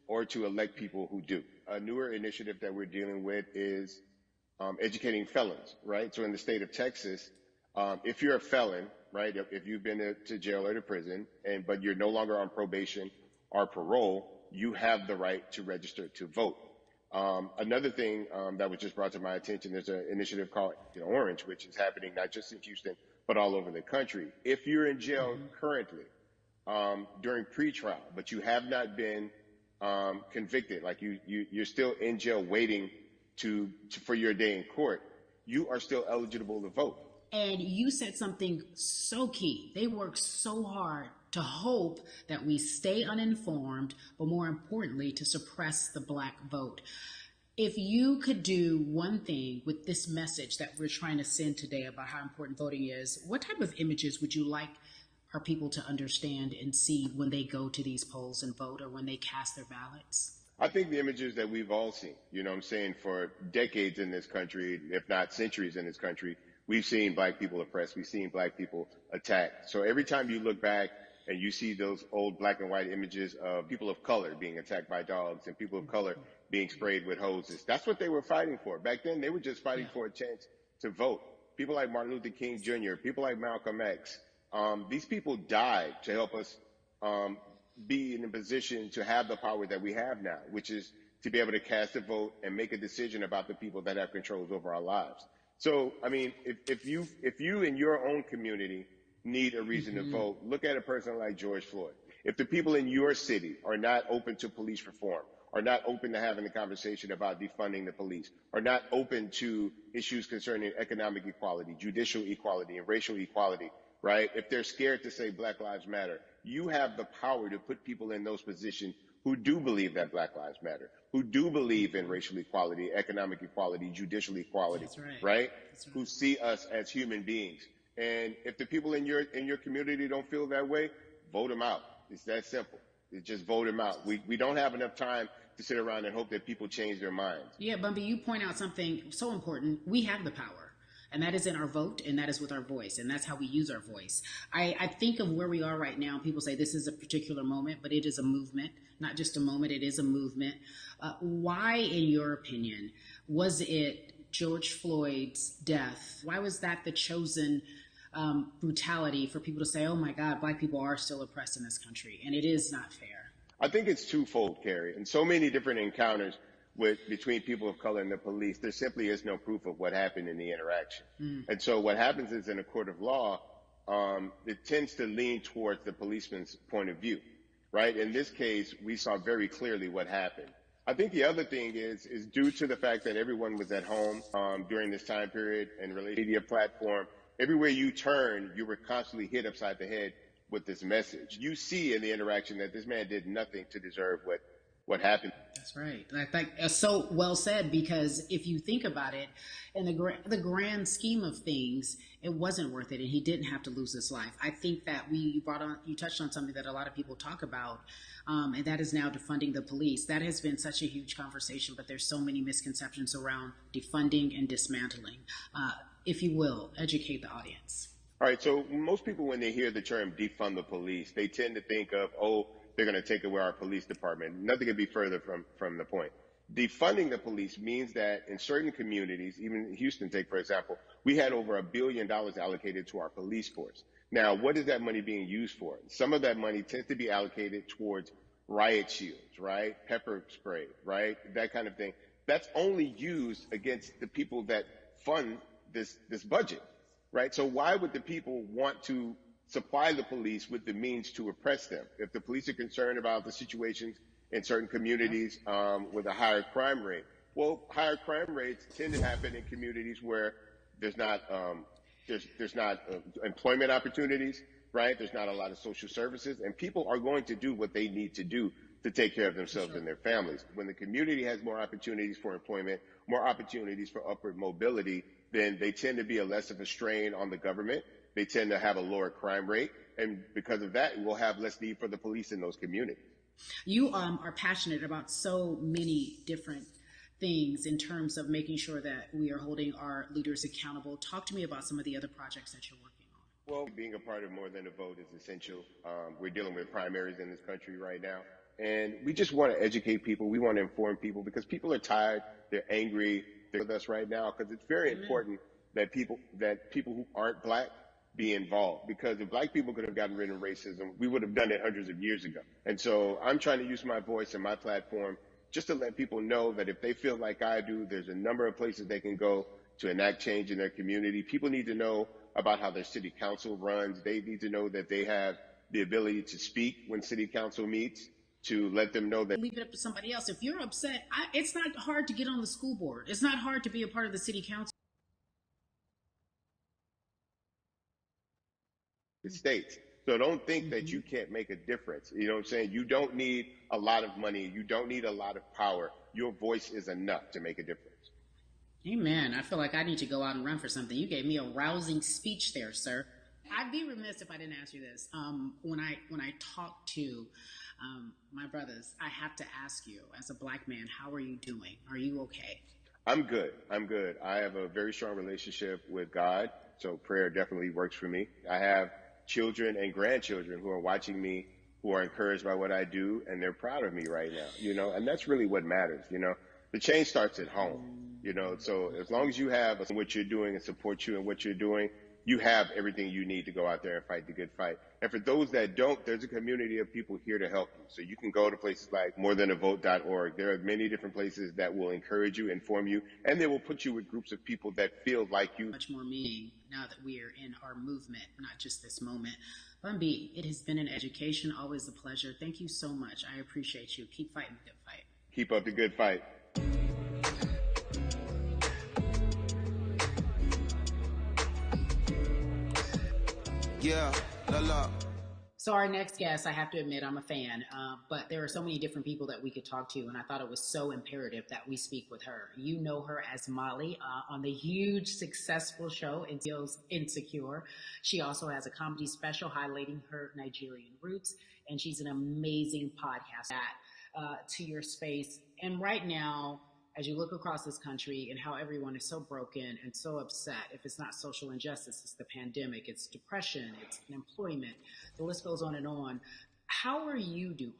or to elect people who do. A newer initiative that we're dealing with is educating felons, right? So in the state of Texas, if you're a felon, right, if you've been to jail or to prison, but you're no longer on probation or parole, you have the right to register to vote. Another thing that was just brought to my attention, there's an initiative called Orange, which is happening not just in Houston, but all over the country. If you're in jail currently during pretrial, but you have not been convicted, like you're still in jail waiting for your day in court, you are still eligible to vote. And you said something so key. They work so hard to hope that we stay uninformed, but more importantly, to suppress the black vote. If you could do one thing with this message that we're trying to send today about how important voting is, what type of images would you like our people to understand and see when they go to these polls and vote or when they cast their ballots? I think the images that we've all seen, you know what I'm saying, for decades in this country, if not centuries in this country, we've seen black people oppressed. We've seen black people attacked. So every time you look back and you see those old black and white images of people of color being attacked by dogs and people of color being sprayed with hoses, that's what they were fighting for. Back then, they were just fighting for a chance to vote. People like Martin Luther King Jr., people like Malcolm X, these people died to help us be in a position to have the power that we have now, which is to be able to cast a vote and make a decision about the people that have controls over our lives. So, I mean, if you in your own community need a reason to vote, look at a person like George Floyd. If the people in your city are not open to police reform, are not open to having a conversation about defunding the police, are not open to issues concerning economic equality, judicial equality, and racial equality, right? If they're scared to say Black Lives Matter, you have the power to put people in those positions who do believe that Black Lives Matter, who do believe in racial equality, economic equality, judicial equality, That's right. right? That's right. Who see us as human beings. And if the people in your community don't feel that way, vote them out. It's that simple. It's just vote them out. We don't have enough time to sit around and hope that people change their minds. Yeah, Bumpy, you point out something so important. We have the power. And that is in our vote, and that is with our voice, and that's how we use our voice. I think of where we are right now. People say this is a particular moment, but it is a movement, not just a moment, it is a movement. Why, in your opinion, was it George Floyd's death? Why was that the chosen brutality for people to say, oh my God, black people are still oppressed in this country, and it is not fair? I think it's twofold, Carrie. In so many different encounters between people of color and the police, there simply is no proof of what happened in the interaction. And so what happens is in a court of law, it tends to lean towards the policeman's point of view, right? In this case, we saw very clearly what happened. I think the other thing is due to the fact that everyone was at home during this time period and related media platform, everywhere you turn, you were constantly hit upside the head with this message. You see in the interaction that this man did nothing to deserve what happened. That's right. I think so well said, because if you think about it, in the grand scheme of things, it wasn't worth it, and he didn't have to lose his life. I think that you touched on something that a lot of people talk about, and that is now defunding the police. That has been such a huge conversation, but there's so many misconceptions around defunding and dismantling. If you will, educate the audience. All right. So most people, when they hear the term defund the police, they tend to think of, they're going to take away our police department. Nothing could be further from the point. Defunding the police means that in certain communities, even Houston, for example, we had over $1 billion allocated to our police force. Now, what is that money being used for? Some of that money tends to be allocated towards riot shields, right? Pepper spray, right? That kind of thing. That's only used against the people that fund this budget, right? So why would the people want to supply the police with the means to oppress them? If the police are concerned about the situations in certain communities with a higher crime rate, well, higher crime rates tend to happen in communities where there's not employment opportunities, right? There's not a lot of social services, and people are going to do what they need to do to take care of themselves and their families. When the community has more opportunities for employment, more opportunities for upward mobility, then they tend to be less of a strain on the government. They tend to have a lower crime rate. And because of that, we'll have less need for the police in those communities. You are passionate about so many different things in terms of making sure that we are holding our leaders accountable. Talk to me about some of the other projects that you're working on. Well, being a part of More Than a Vote is essential. We're dealing with primaries in this country right now. And we just want to educate people. We want to inform people because people are tired. They're angry. They're with us right now because it's very important that people who aren't black be involved. Because if black people could have gotten rid of racism, we would have done it hundreds of years ago. And so I'm trying to use my voice and my platform just to let people know that if they feel like I do, there's a number of places they can go to enact change in their community. People need to know about how their city council runs. They need to know that they have the ability to speak when city council meets, to let them know that leave it up to somebody else. If you're upset, it's not hard to get on the school board. It's not hard to be a part of the city council. the states. So don't think that you can't make a difference. You know what I'm saying? You don't need a lot of money. You don't need a lot of power. Your voice is enough to make a difference. Amen. I feel like I need to go out and run for something. You gave me a rousing speech there, sir. I'd be remiss if I didn't ask you this. When I talk to my brothers, I have to ask you, as a black man, how are you doing? Are you okay? I'm good. I'm good. I have a very strong relationship with God, so prayer definitely works for me. I have children and grandchildren who are watching me, who are encouraged by what I do, and they're proud of me right now, and that's really what matters, The change starts at home, so as long as you have what you're doing and support you in what you're doing, you have everything you need to go out there and fight the good fight. And for those that don't, there's a community of people here to help you. So you can go to places like morethanavote.org. There are many different places that will encourage you, inform you, and they will put you with groups of people that feel like you. Much more meaning now that we are in our movement, not just this moment. Bun B, it has been an education, always a pleasure. Thank you so much. I appreciate you. Keep fighting the good fight. Keep up the good fight. Yeah, la la. So our next guest, I have to admit, I'm a fan, but there are so many different people that we could talk to, and I thought it was so imperative that we speak with her. You know her as Molly on the huge, successful show Insecure. She also has a comedy special highlighting her Nigerian roots, and she's an amazing podcast to your space. And right now, as you look across this country and how everyone is so broken and so upset, if it's not social injustice, it's the pandemic, it's depression, it's unemployment, the list goes on and on. How are you doing?